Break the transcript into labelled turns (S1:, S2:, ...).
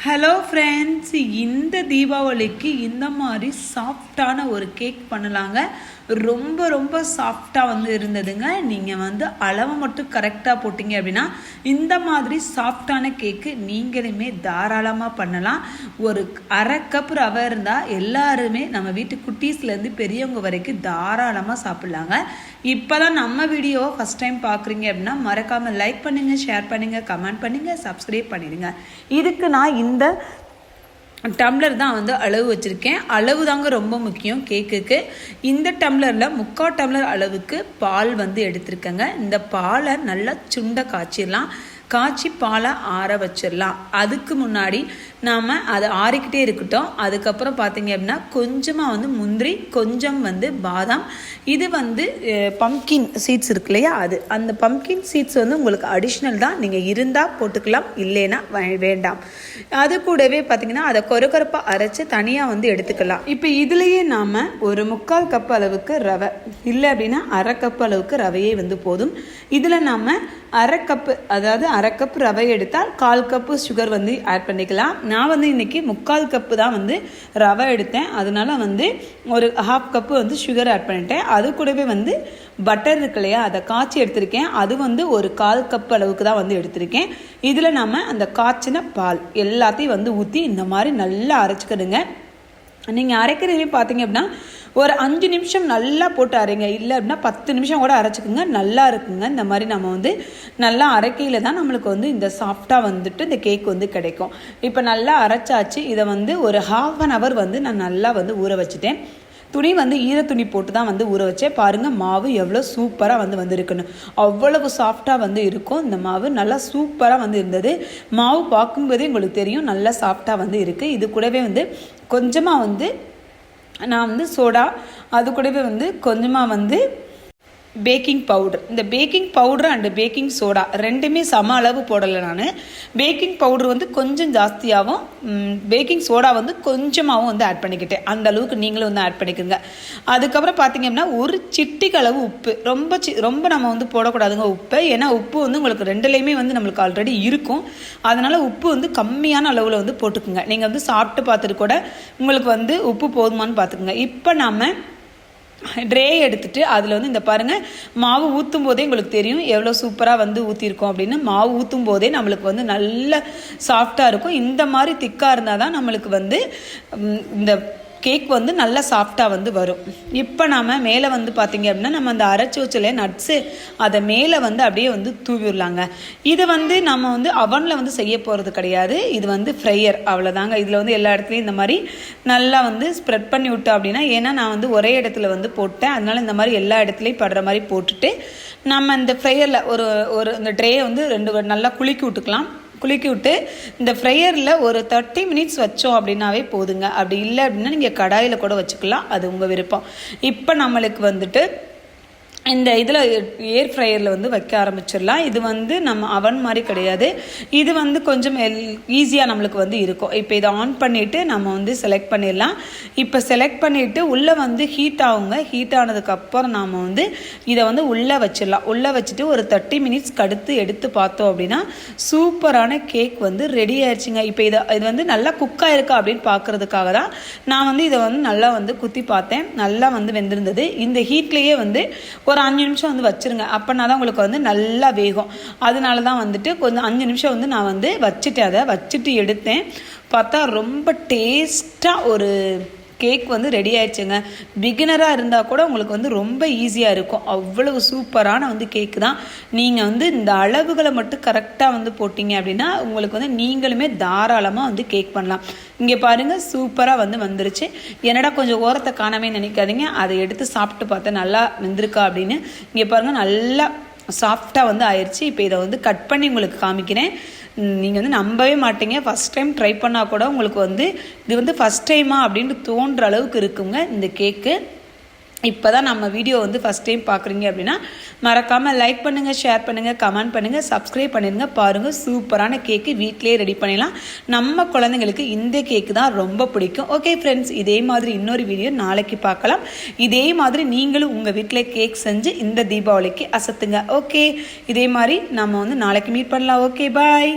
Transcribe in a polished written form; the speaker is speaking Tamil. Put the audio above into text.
S1: ஹலோ ஃப்ரெண்ட்ஸ், இந்த தீபாவளிக்கு இந்த மாதிரி சாஃப்டான ஒரு கேக் பண்ணலாங்க. ரொம்ப ரொம்ப சாஃப்டாக இருந்ததுங்க. நீங்கள் அளவை மட்டும் கரெக்டாக போட்டிங்க அப்படின்னா இந்த மாதிரி சாஃப்டான கேக்கு நீங்களுமே தாராளமாக பண்ணலாம். ஒரு அரை கப் ரவை இருந்தால் எல்லாருமே நம்ம வீட்டு குட்டீஸ்லேருந்து பெரியவங்க வரைக்கும் தாராளமாக சாப்பிட்லாங்க. இப்போ தான் நம்ம வீடியோவை ஃபஸ்ட் டைம் பார்க்குறீங்க அப்படின்னா மறக்காமல் லைக் பண்ணுங்கள், ஷேர் பண்ணுங்கள், கமெண்ட் பண்ணுங்கள், சப்ஸ்கிரைப் பண்ணிடுங்க. இதுக்கு நான் இந்த டம்ளர் தான் அளவு வச்சுருக்கேன். அளவு தாங்க ரொம்ப முக்கியம் கேக்குக்கு. இந்த டம்ளரில் 3/4 டம்ளர் அளவுக்கு பால் எடுத்துருக்கேங்க. இந்த பாலை நல்லா சுண்ட காய்ச்சிடலாம். காய்ச்சி பாலை ஆற வச்சிடலாம். அதுக்கு முன்னாடி நாம் அதை ஆறிக்கிட்டே இருக்கட்டும். அதுக்கப்புறம் பார்த்தீங்க அப்படின்னா கொஞ்சமாக முந்திரி, கொஞ்சம் பாதாம், இது பம்கின் சீட்ஸ் இருக்கு இல்லையா, அது அந்த பம்கின் சீட்ஸ் உங்களுக்கு அடிஷ்னல் தான். நீங்கள் இருந்தால் போட்டுக்கலாம், இல்லைன்னா வேண்டாம். அது கூடவே பார்த்தீங்கன்னா அதை கொரப்பாக அரைச்சி தனியாக எடுத்துக்கலாம். இப்போ இதுலேயே நாம் ஒரு 3/4 கப் அளவுக்கு ரவை, இல்லை அப்படின்னா அரை கப் அளவுக்கு ரவையே போதும். இதில் நாம் அரை கப்பு, அதாவது அரை கப் ரவை எடுத்தால் 1/4 கப்பு சுகர் ஆட் பண்ணிக்கலாம். நான் இன்னைக்கு 3/4 கப்பு தான் ரவை எடுத்தேன். அதனால ஒரு 1/2 கப்பு சுகர் ஆட் பண்ணிட்டேன். அது கூடவே பட்டர் இருக்கு இல்லையா, அதை காய்ச்சி எடுத்திருக்கேன். அது ஒரு 1/4 கப் அளவுக்கு தான் எடுத்திருக்கேன். இதில் நம்ம அந்த காய்ச்சின பால் எல்லாத்தையும் ஊற்றி இந்த மாதிரி நல்லா அரைச்சிக்கிடுங்க. நீங்கள் அரைக்கிறதுலேயும் பார்த்தீங்க அப்படின்னா ஒரு 5 நிமிஷம் நல்லா போட்டு அரைங்க, இல்லை அப்படின்னா 10 நிமிஷம் கூட அரைச்சிக்கோங்க, நல்லா இருக்குங்க. இந்த மாதிரி நம்ம நல்லா அரைக்கையில் தான் நம்மளுக்கு இந்த சாஃப்டாக இந்த கேக் கிடைக்கும். இப்போ நல்லா அரைச்சாச்சு. இதை ஒரு 1/2 hour நான் நல்லா ஊற வச்சுட்டேன். துணி ஈர துணி போட்டு தான் ஊற வச்சேன். பாருங்கள், மாவு எவ்வளோ சூப்பராக வந்திருக்குன்னு. அவ்வளவு சாஃப்டாக இருக்கும். இந்த மாவு நல்லா சூப்பராக இருந்தது. மாவு பார்க்கும்போதே உங்களுக்கு தெரியும் நல்லா சாஃப்டாக இருக்குது. இது கூடவே கொஞ்சமாக நான் சோடா, அது கூடவே கொஞ்சமாக பேக்கிங் பவுடர். இந்த baking powder and baking soda ரெண்டுமே சம அளவு போடலை. நான் பேக்கிங் பவுடர் கொஞ்சம் ஜாஸ்தியாகவும் பேக்கிங் சோடா கொஞ்சமாகவும் ஆட் பண்ணிக்கிட்டேன். அந்த அளவுக்கு நீங்களும் ஆட் பண்ணிக்கோங்க. அதுக்கப்புறம் பார்த்தீங்க அப்படின்னா ஒரு சிட்டிக்கு அளவு உப்பு, ரொம்ப நம்ம போடக்கூடாதுங்க உப்பு. ஏன்னா உப்பு உங்களுக்கு ரெண்டுலேயுமே நம்மளுக்கு ஆல்ரெடி இருக்கும். அதனால் உப்பு கம்மியான அளவில் போட்டுக்குங்க. நீங்கள் சாப்பிட்டு பார்த்துட்டு கூட உங்களுக்கு உப்பு போதுமானு பார்த்துக்குங்க. இப்போ நாம் ட்ரே எடுத்துட்டு அதில் இந்த பாருங்கள், மாவு ஊற்றும் போதே உங்களுக்கு தெரியும் எவ்வளோ சூப்பராக ஊற்றிருக்கோம் அப்படின்னு. மாவு ஊற்றும் போதே நம்மளுக்கு நல்ல சாஃப்டாக இருக்கும். இந்த மாதிரி திக்காக இருந்தால் தான் நம்மளுக்கு இந்த கேக் நல்லா சாஃப்டாக வரும். இப்போ நாம் மேலே பார்த்தீங்க அப்படின்னா நம்ம அந்த அரைச்சி வச்சல நட்ஸு அதை மேலே அப்படியே தூவிடலாங்க. இதை நம்ம அவனில் செய்ய போகிறது கிடையாது. இது ஃப்ரையர், அவ்வளோதாங்க. இதில் எல்லா இடத்துலையும் இந்த மாதிரி நல்லா ஸ்ப்ரெட் பண்ணி விட்டோம் அப்படின்னா, ஏன்னா நான் ஒரே இடத்துல போட்டேன். அதனால இந்த மாதிரி எல்லா இடத்துலையும் படுற மாதிரி போட்டுட்டு நம்ம இந்த ஃப்ரையரில் ஒரு இந்த ட்ரேயை 2 நல்லா குலுக்கி விட்டு இந்த ஃப்ரையரில் ஒரு 30 minutes வச்சோம் அப்படின்னாவே போதுங்க. அப்படி இல்லை அப்படின்னா நீங்கள் கடாயில் கூட வச்சுக்கலாம், அது உங்கள் விருப்பம். இப்போ நம்மளுக்கு இந்த இதில் ஏர் ஃப்ரையரில் வைக்க ஆரம்பிச்சிடலாம். இது நம்ம அவன் மாதிரி கிடையாது. இது கொஞ்சம் ஈஸியாக நம்மளுக்கு இருக்கும். இப்போ இதை ஆன் பண்ணிவிட்டு நம்ம செலக்ட் பண்ணிடலாம். இப்போ செலக்ட் பண்ணிவிட்டு உள்ளே ஹீட் ஆகுங்க. ஹீட் ஆனதுக்கப்புறம் நாம் இதை உள்ளே வச்சிடலாம். உள்ளே வச்சுட்டு ஒரு 30 minutes கடுத்து எடுத்து பார்த்தோம் அப்படின்னா சூப்பரான கேக் ரெடி ஆயிடுச்சுங்க. இப்போ இது நல்லா குக்காக இருக்கா அப்படின்னு பார்க்குறதுக்காக தான் நான் இதை நல்லா குத்தி பார்த்தேன். நல்லா வெந்திருந்தது. இந்த ஹீட்லேயே ஒரு 5 நிமிஷம் வச்சுருங்க. அப்போனா தான் உங்களுக்கு நல்லா வேகும். அதனால தான் கொஞ்சம் 5 நிமிஷம் நான் வச்சுட்டேன். அதை வச்சுட்டு எடுத்தேன். பார்த்தா ரொம்ப டேஸ்ட்டாக ஒரு கேக் ரெடி ஆயிடுச்சுங்க. பிகினராக இருந்தால் கூட உங்களுக்கு ரொம்ப ஈஸியாக இருக்கும். அவ்வளவு சூப்பரான கேக்கு தான். நீங்கள் இந்த அளவுகளை மட்டும் கரெக்டாக போட்டிங்க அப்படின்னா உங்களுக்கு நீங்களுமே தாராளமாக கேக் பண்ணலாம். இங்கே பாருங்கள், சூப்பராக வந்துருச்சு. என்னடா கொஞ்சம் ஓரத்தை காணாமே நினைக்காதீங்க. அதை எடுத்து சாப்பிட்டு பார்த்தேன் நல்லா வெந்திருக்கா அப்படின்னு. இங்கே பாருங்கள், நல்லா சாஃப்டாக ஆயிடுச்சு. இப்போ இதை கட் பண்ணி உங்களுக்கு காமிக்கிறேன். நீங்கள் நம்பவே மாட்டீங்க. ஃபஸ்ட் டைம் ட்ரை பண்ணால் கூட உங்களுக்கு இது ஃபஸ்ட் டைமா அப்படின்ட்டு தோன்ற அளவுக்கு இருக்குங்க இந்த கேக்கு. இப்போ தான் நம்ம வீடியோ ஃபஸ்ட் டைம் பார்க்குறீங்க அப்படின்னா மறக்காமல் லைக் பண்ணுங்கள், ஷேர் பண்ணுங்கள், கமெண்ட் பண்ணுங்கள், சப்ஸ்கிரைப் பண்ணிடுங்க. பாருங்கள், சூப்பரான கேக்கு வீட்டிலே ரெடி பண்ணிடலாம். நம்ம குழந்தைங்களுக்கு இந்த கேக்கு தான் ரொம்ப பிடிக்கும். ஓகே ஃப்ரெண்ட்ஸ், இதே மாதிரி இன்னொரு வீடியோ நாளைக்கு பார்க்கலாம். இதே மாதிரி நீங்களும் உங்கள் வீட்டில் கேக் செஞ்சு இந்த தீபாவளிக்கு அசத்துங்க. ஓகே, இதே மாதிரி நம்ம நாளைக்கு மீட் பண்ணலாம். ஓகே, பாய்.